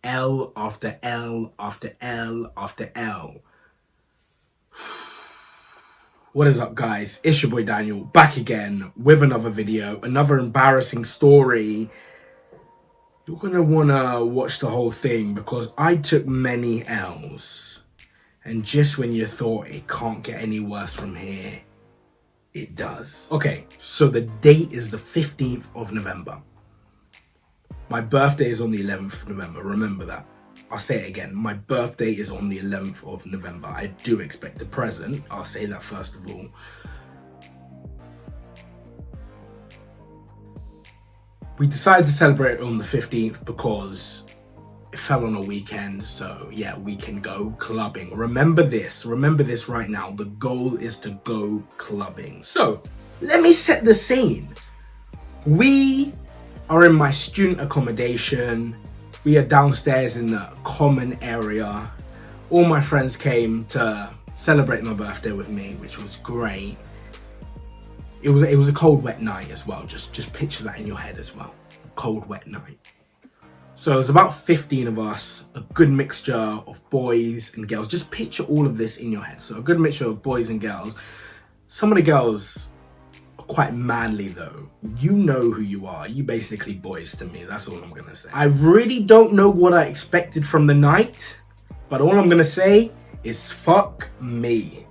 L after L after L after L. What is up, guys? It's your boy Daniel, back again with another video, another embarrassing story. You're gonna wanna watch the whole thing because I took many L's. And just when you thought it can't get any worse from here, it does. Okay, so the date is the 15th of November. My birthday is on the 11th of November, remember that. I'll say it again, my birthday is on the 11th of November. I do expect a present, I'll say that first of all. We decided to celebrate on the 15th because it fell on a weekend, so yeah, we can go clubbing. Remember this right now, the goal is to go clubbing. So, let me set the scene. We are in my student accommodation. We are downstairs in the common area. All my friends came to celebrate my birthday with me, which was great. It was a cold, wet night as well. Just picture that in your head as well. Cold, wet night. So there's about 15 of us, a good mixture of boys and girls. Just picture all of this in your head. So a good mixture of boys and girls. Some of the girls are quite manly though. You know who you are. You basically boys to me. That's all I'm going to say. I really don't know what I expected from the night. But all I'm going to say is fuck me.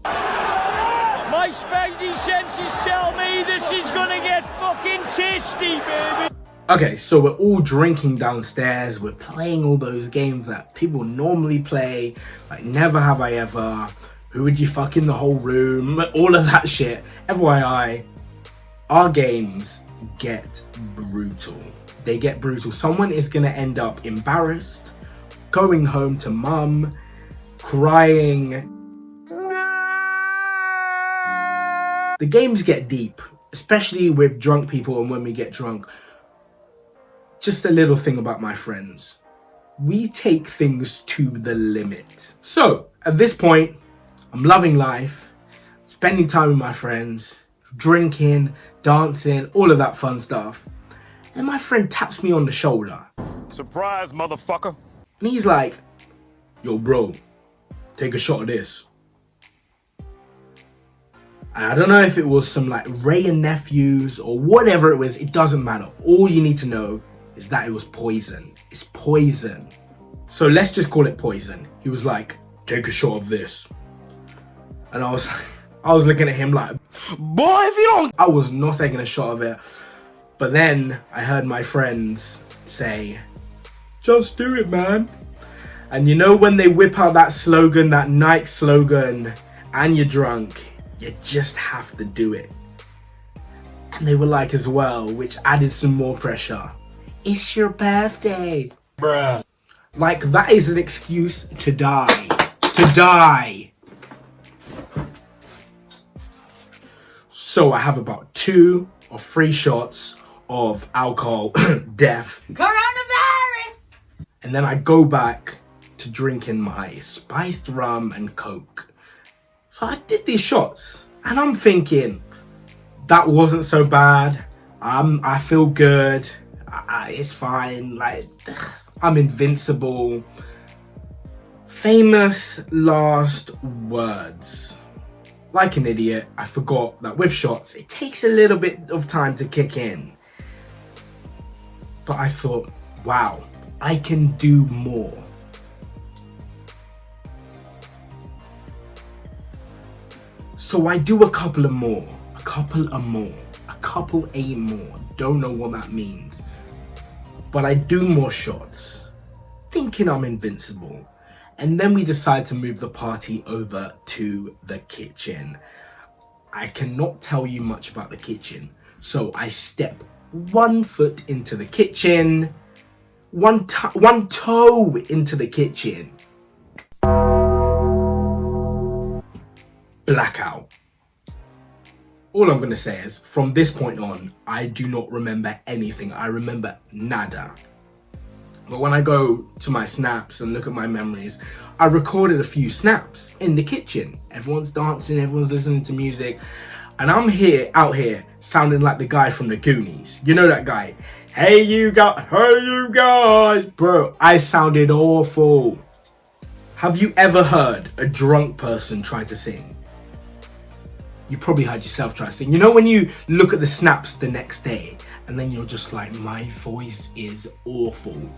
My spidey senses tell me this is gonna get fucking tasty, baby. Okay, so we're all drinking downstairs. We're playing all those games that people normally play, like Never Have I Ever, Who Would You Fuck in the Whole Room, all of that shit. FYI, our games get brutal. They get brutal. Someone is gonna end up embarrassed, going home to mum, crying. The games get deep, especially with drunk people and when we get drunk. Just a little thing about my friends. We take things to the limit. So, at this point, I'm loving life, spending time with my friends, drinking, dancing, all of that fun stuff. And my friend taps me on the shoulder. Surprise, motherfucker. And he's like, yo bro, take a shot of this. I don't know if it was some like Ray and Nephews or whatever it was, it doesn't matter. All you need to know is that it was poison. It's poison. So let's just call it poison. He was like, take a shot of this. And I was looking at him like, boy, if you don't. I was not taking a shot of it. But then I heard my friends say, just do it, man. And you know when they whip out that slogan, that Nike slogan, and you're drunk, you just have to do it. And they were like as well, which added some more pressure. It's your birthday. Bruh. Like that is an excuse to die. To die. So I have about 2 or 3 shots of alcohol, death. Coronavirus! And then I go back to drinking my spiced rum and Coke. So I did these shots and I'm thinking that wasn't so bad. I feel good. It's fine. Like I'm invincible. Famous last words. Like an idiot, I forgot that with shots, it takes a little bit of time to kick in. But I thought, wow, I can do more. So I do a couple more. Don't know what that means. But I do more shots, thinking I'm invincible. And then we decide to move the party over to the kitchen. I cannot tell you much about the kitchen. So I step 1 foot into the kitchen, one toe into the kitchen. Blackout. All I'm gonna say is, from this point on, I do not remember anything. I remember nada. But when I go to my snaps and look at my memories, I recorded a few snaps in the kitchen. Everyone's dancing, everyone's listening to music. And I'm out here, sounding like the guy from the Goonies. You know that guy? Hey you guys, bro, I sounded awful. Have you ever heard a drunk person try to sing? You probably heard yourself try to sing. You know when you look at the snaps the next day and then you're just like, my voice is awful.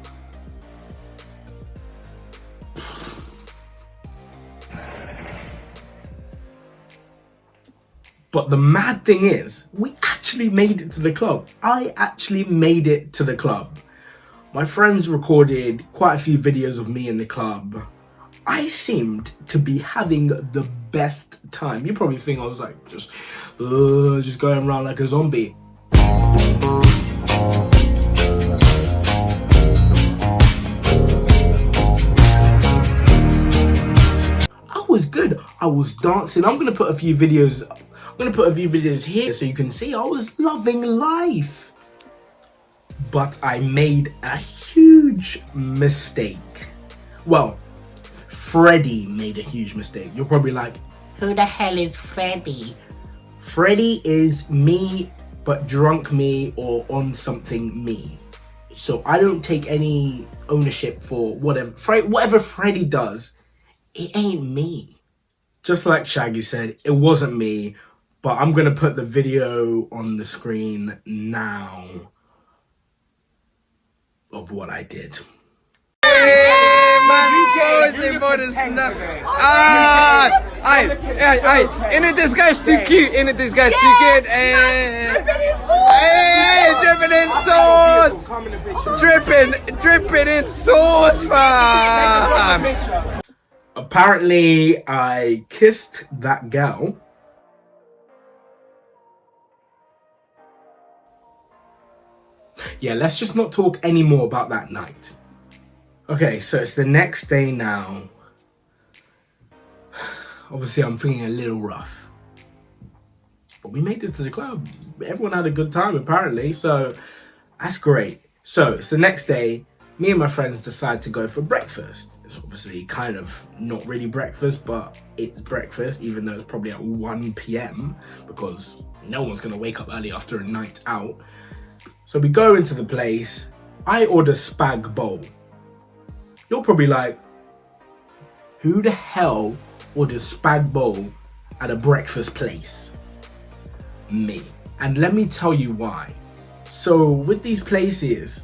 But the mad thing is, we actually made it to the club. I actually made it to the club. My friends recorded quite a few videos of me in the club. I seemed to be having the best time. You probably think I was like, just going around like a zombie. I was good. I was dancing. I'm gonna put a few videos here so you can see I was loving life. But I made a huge mistake. Well, Freddie made a huge mistake. You're probably like, who the hell is Freddie? Freddie is me, but drunk me or on something me. So I don't take any ownership for whatever Freddie does. It ain't me. Just like Shaggy said, it wasn't me, but I'm gonna put the video on the screen now of what I did. For the snap. This guy's too cute. This guy's too cute. Hey, dripping in sauce. Dripping in sauce, fam. Apparently, I kissed that girl. Yeah, let's just not talk anymore about that night. Okay, so it's the next day now. Obviously, I'm feeling a little rough. But we made it to the club. Everyone had a good time, apparently, so that's great. So it's the next day. Me and my friends decide to go for breakfast. It's obviously kind of not really breakfast, but it's breakfast, even though it's probably at 1 p.m. because no one's going to wake up early after a night out. So we go into the place. I order spag bowl. You're probably like, who the hell orders spag bowl at a breakfast place? Me. And let me tell you why. So with these places,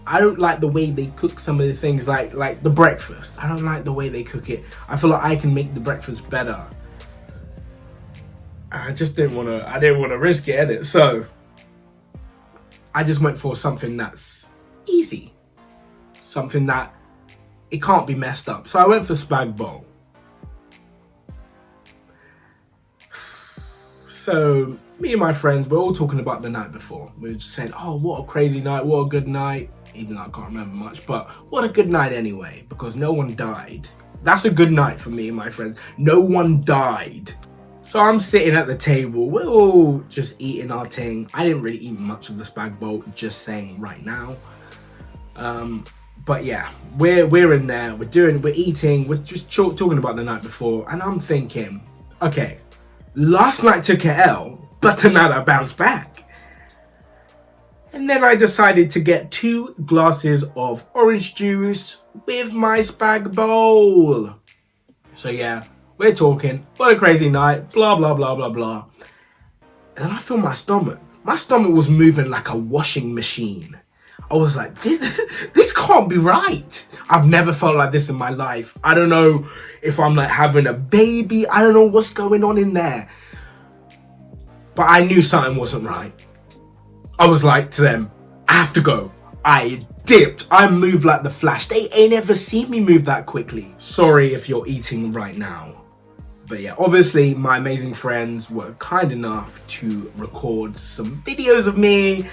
I don't like the way they cook some of the things, like the breakfast. I don't like the way they cook it. I feel like I can make the breakfast better. I just didn't want to risk it, innit? So I just went for something that's easy. Something that it can't be messed up. So I went for spag bowl. So me and my friends, we're all talking about the night before. We were just saying, oh, what a crazy night, what a good night. Even though I can't remember much, but what a good night anyway, because no one died. That's a good night for me and my friends. No one died. So I'm sitting at the table, we're all just eating our thing. I didn't really eat much of the spag bowl, just saying right now. But yeah, we're in there, we're eating, we're just talking about the night before, and I'm thinking, okay, last night took a L, but tonight I bounced back. And then I decided to get 2 glasses of orange juice with my spag bowl. So yeah, we're talking, what a crazy night, blah, blah, blah, blah, blah. And then I feel my stomach. My stomach was moving like a washing machine. I was like, this can't be right. I've never felt like this in my life. I don't know if I'm like having a baby. I don't know what's going on in there. But I knew something wasn't right. I was like to them, I have to go. I dipped. I moved like the Flash. They ain't ever seen me move that quickly. Sorry if you're eating right now. But yeah, obviously my amazing friends were kind enough to record some videos of me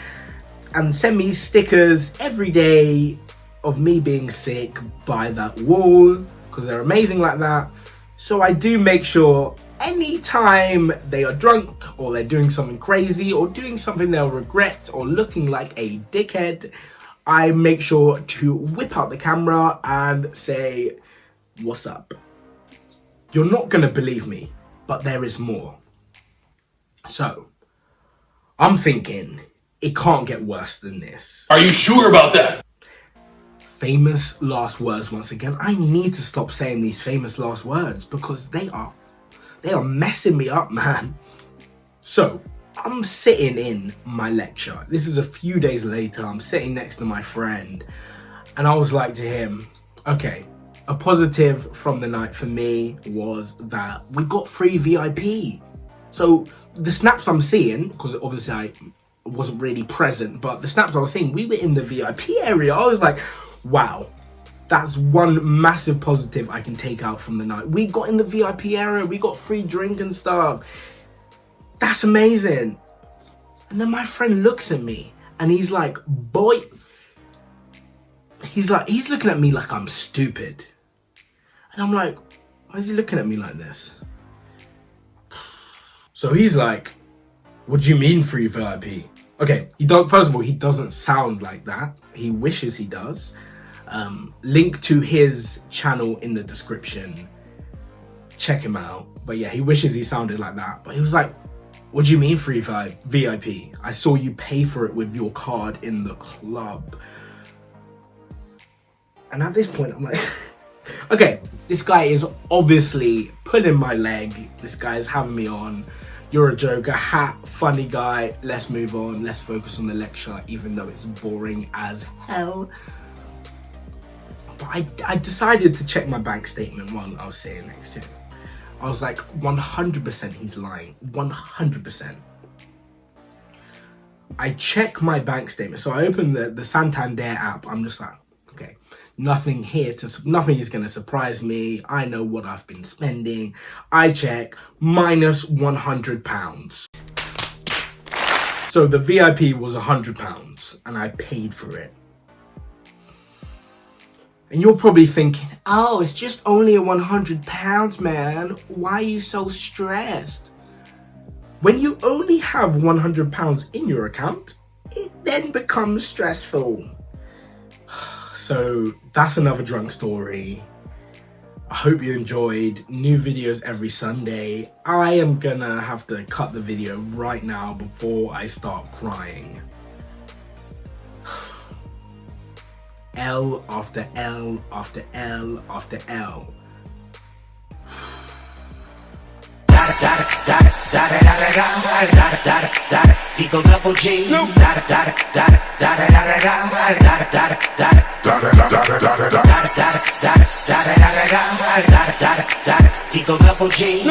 and send me stickers every day of me being sick by that wall, because they're amazing like that. So I do make sure anytime they are drunk or they're doing something crazy or doing something they'll regret or looking like a dickhead, I make sure to whip out the camera and say, what's up? You're not gonna believe me, but there is more. So I'm thinking, it can't get worse than this. Are you sure about that? Famous last words once again. I need to stop saying these famous last words because they are messing me up, man. So I'm sitting in my lecture. This is a few days later. I'm sitting next to my friend and I was like to him, okay, a positive from the night for me was that we got free VIP. So the snaps I'm seeing, because obviously I wasn't really present, but the snaps I was seeing, we were in the VIP area. I was like, wow, that's one massive positive I can take out from the night. We got in the VIP area, we got free drink and stuff. That's amazing. And then my friend looks at me and he's like, boy, he's looking at me like I'm stupid. And I'm like, why is he looking at me like this? So he's like, what do you mean free VIP? Okay, first of all, he doesn't sound like that. He wishes he does. Link to his channel in the description. Check him out. But yeah, he wishes he sounded like that. But he was like, what do you mean free VIP? I saw you pay for it with your card in the club. And at this point, I'm like, okay, this guy is obviously pulling my leg. This guy is having me on. You're a joker, funny guy. Let's move on. Let's focus on the lecture, even though it's boring as hell. But I decided to check my bank statement while I was sitting next to him. I was like, 100% he's lying. 100%. I check my bank statement. So I open the Santander app. I'm just like, okay, nothing is going to surprise me. I know what I've been spending. I check minus £100. So the VIP was £100 and I paid for it. And you're probably thinking, oh, it's just only £100, man. Why are you so stressed? When you only have £100 in your account, it then becomes stressful. So that's another drunk story. I hope you enjoyed. New videos every Sunday. I am gonna have to cut the video right now before I start crying. L after L after L after L. Eagle double G. Eagle double G.